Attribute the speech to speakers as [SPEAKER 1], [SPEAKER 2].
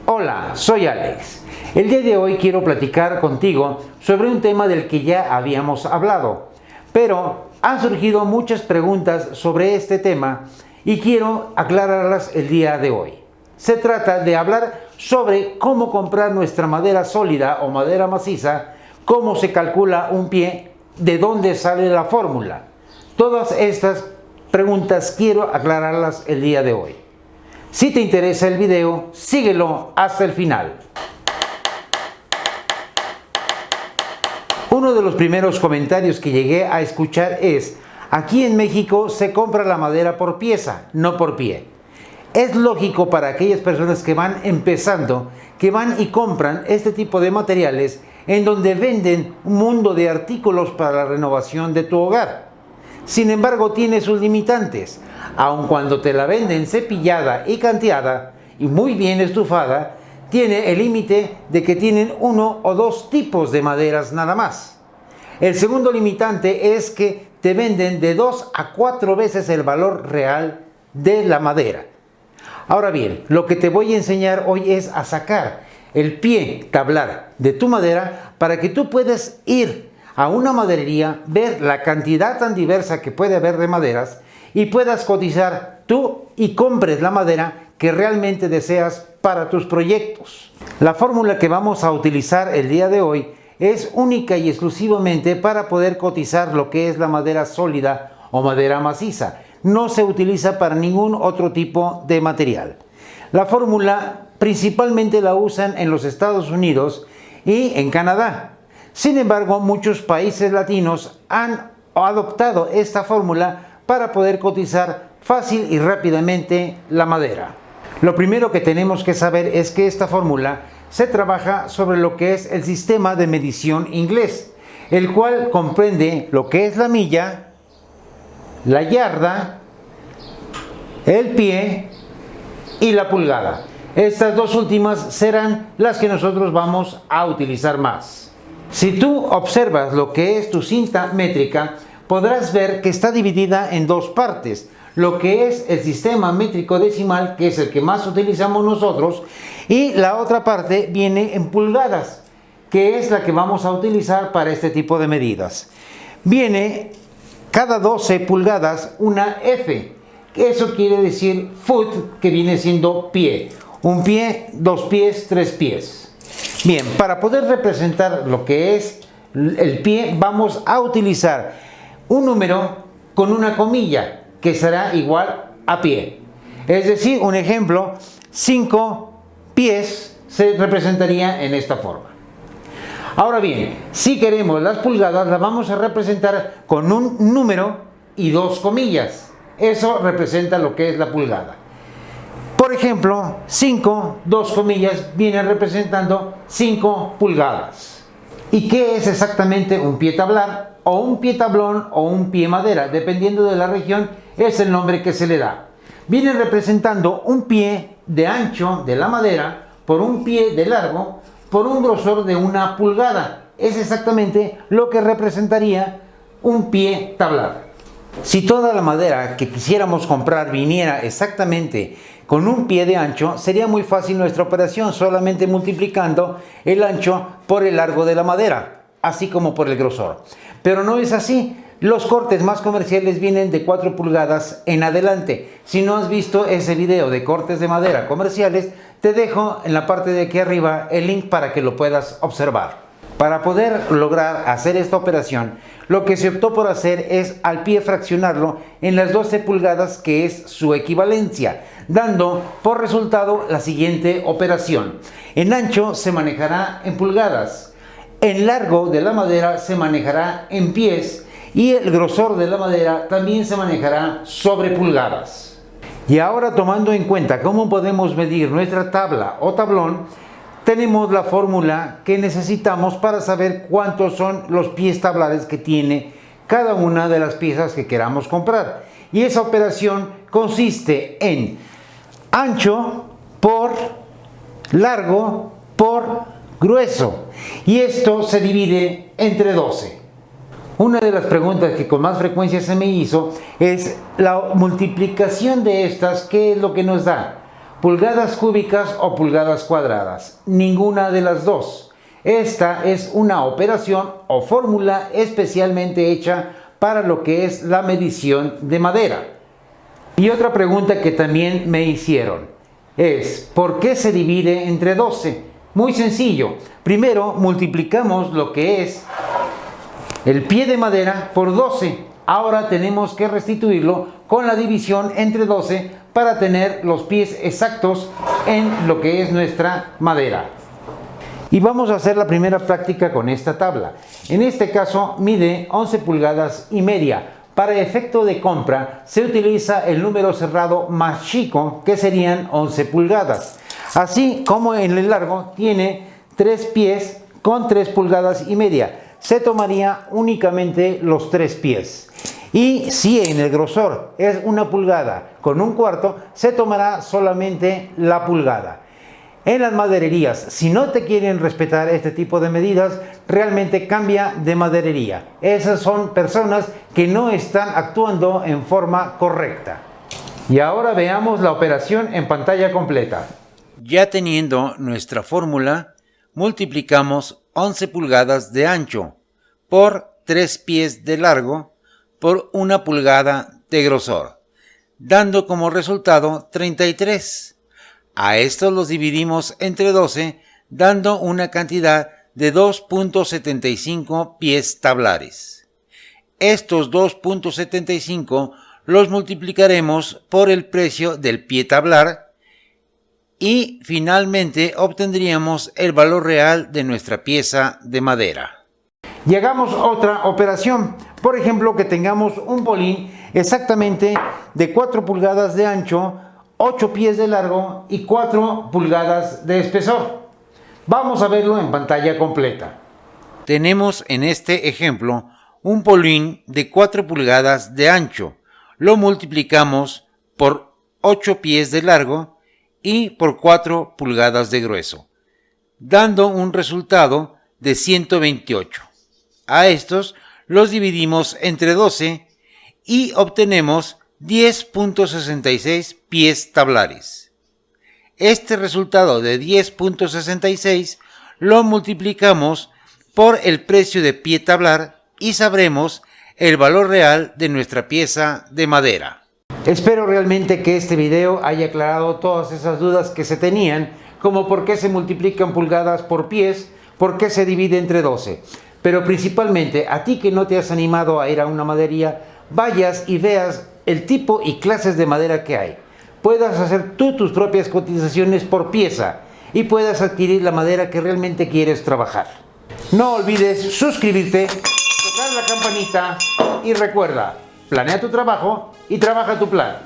[SPEAKER 1] Hola, soy Alex. El día de hoy quiero platicar contigo sobre un tema del que ya habíamos hablado, pero han surgido muchas preguntas sobre este tema y quiero aclararlas el día de hoy. Se trata de hablar sobre cómo comprar nuestra madera sólida o madera maciza, cómo se calcula un pie, de dónde sale la fórmula. Todas estas preguntas quiero aclararlas el día de hoy. Si te interesa el video, síguelo hasta el final. Uno de los primeros comentarios que llegué a escuchar es: aquí en México se compra la madera por pieza, no por pie. Es lógico para aquellas personas que van empezando, que van y compran este tipo de materiales en donde venden un mundo de artículos para la renovación de tu hogar. Sin embargo, tiene sus limitantes. Aun cuando te la venden cepillada y canteada y muy bien estufada, tiene el límite de que tienen uno o dos tipos de maderas nada más. El segundo limitante es que te venden de 2 a 4 veces el valor real de la madera. Ahora bien, lo que te voy a enseñar hoy es a sacar el pie tablar de tu madera para que tú puedas ir a una maderería, ver la cantidad tan diversa que puede haber de maderas y puedas cotizar tú y compres la madera que realmente deseas para tus proyectos. La fórmula que vamos a utilizar el día de hoy es única y exclusivamente para poder cotizar lo que es la madera sólida o madera maciza. No se utiliza para ningún otro tipo de material. La fórmula principalmente la usan en los Estados Unidos y en Canadá. Sin embargo, muchos países latinos han adoptado esta fórmula para poder cotizar fácil y rápidamente la madera. Lo primero que tenemos que saber es que esta fórmula se trabaja sobre lo que es el sistema de medición inglés, el cual comprende lo que es la milla, la yarda, el pie y la pulgada. Estas dos últimas serán las que nosotros vamos a utilizar más. Si tú observas lo que es tu cinta métrica, podrás ver que está dividida en dos partes. Lo que es el sistema métrico decimal, que es el que más utilizamos nosotros, y la otra parte viene en pulgadas, que es la que vamos a utilizar para este tipo de medidas. Viene cada 12 pulgadas una F. Eso quiere decir foot, que viene siendo pie. Un pie, 2 pies, 3 pies. Bien, para poder representar lo que es el pie, vamos a utilizar un número con una comilla, que será igual a pie. Es decir, un ejemplo, 5 pies se representaría en esta forma. Ahora bien, si queremos las pulgadas, las vamos a representar con un número y 2 comillas. Eso representa lo que es la pulgada. Por ejemplo, 5, 2 comillas, viene representando 5 pulgadas. ¿Y qué es exactamente un pie tablar, o un pie tablón, o un pie madera? Dependiendo de la región, es el nombre que se le da. Viene representando un pie de ancho de la madera por un pie de largo por un grosor de 1 pulgada. Es exactamente lo que representaría un pie tablar. Si toda la madera que quisiéramos comprar viniera exactamente con un pie de ancho, sería muy fácil nuestra operación, solamente multiplicando el ancho por el largo de la madera, así como por el grosor. Pero no es así. Los cortes más comerciales vienen de 4 pulgadas en adelante. Si no has visto ese video de cortes de madera comerciales, te dejo en la parte de aquí arriba el link para que lo puedas observar. Para poder lograr hacer esta operación, lo que se optó por hacer es al pie fraccionarlo en las 12 pulgadas, que es su equivalencia, dando por resultado la siguiente operación. En ancho se manejará en pulgadas, en largo de la madera se manejará en pies y el grosor de la madera también se manejará sobre pulgadas. Y ahora, tomando en cuenta cómo podemos medir nuestra tabla o tablón, tenemos la fórmula que necesitamos para saber cuántos son los pies tablares que tiene cada una de las piezas que queramos comprar. Y esa operación consiste en ancho por largo por grueso. Y esto se divide entre 12. Una de las preguntas que con más frecuencia se me hizo es la multiplicación de estas, ¿qué es lo que nos da? pulgadas cúbicas o pulgadas cuadradas. Ninguna de las dos. Esta es una operación o fórmula especialmente hecha para lo que es la medición de madera. Y otra pregunta que también me hicieron es, ¿por qué se divide entre 12? Muy sencillo. Primero multiplicamos lo que es el pie de madera por 12. Ahora tenemos que restituirlo con la división entre 12 para tener los pies exactos en lo que es nuestra madera. Y vamos a hacer la primera práctica con esta tabla. En este caso mide 11 pulgadas y media. Para efecto de compra se utiliza el número cerrado más chico, que serían 11 pulgadas. Así como en el largo tiene 3 pies con 3 pulgadas y media. Se tomaría únicamente los 3 pies. Y si en el grosor es 1 pulgada con 1/4, se tomará solamente la pulgada. En las madererías, si no te quieren respetar este tipo de medidas, realmente cambia de maderería. Esas son personas que no están actuando en forma correcta. Y ahora veamos la operación en pantalla completa. Ya teniendo nuestra fórmula, multiplicamos 11 pulgadas de ancho por 3 pies de largo por 1 pulgada de grosor, dando como resultado 33. A estos los dividimos entre 12, dando una cantidad de 2.75 pies tablares. Estos 2.75 los multiplicaremos por el precio del pie tablar y finalmente obtendríamos el valor real de nuestra pieza de madera. Y hagamos otra operación. Por ejemplo, que tengamos un bolín exactamente de 4 pulgadas de ancho, 8 pies de largo y 4 pulgadas de espesor. Vamos a verlo en pantalla completa. Tenemos en este ejemplo un bolín de 4 pulgadas de ancho. Lo multiplicamos por 8 pies de largo y por 4 pulgadas de grueso, dando un resultado de 128. A estos los dividimos entre 12 y obtenemos 10.66 pies tablares. Este resultado de 10.66 lo multiplicamos por el precio de pie tablar y sabremos el valor real de nuestra pieza de madera. Espero realmente que este video haya aclarado todas esas dudas que se tenían, como por qué se multiplican pulgadas por pies, por qué se divide entre 12. Pero principalmente a ti que no te has animado a ir a una maderería, vayas y veas el tipo y clases de madera que hay. Puedas hacer tú tus propias cotizaciones por pieza y puedas adquirir la madera que realmente quieres trabajar. No olvides suscribirte, tocar la campanita y recuerda, planea tu trabajo y trabaja tu plan.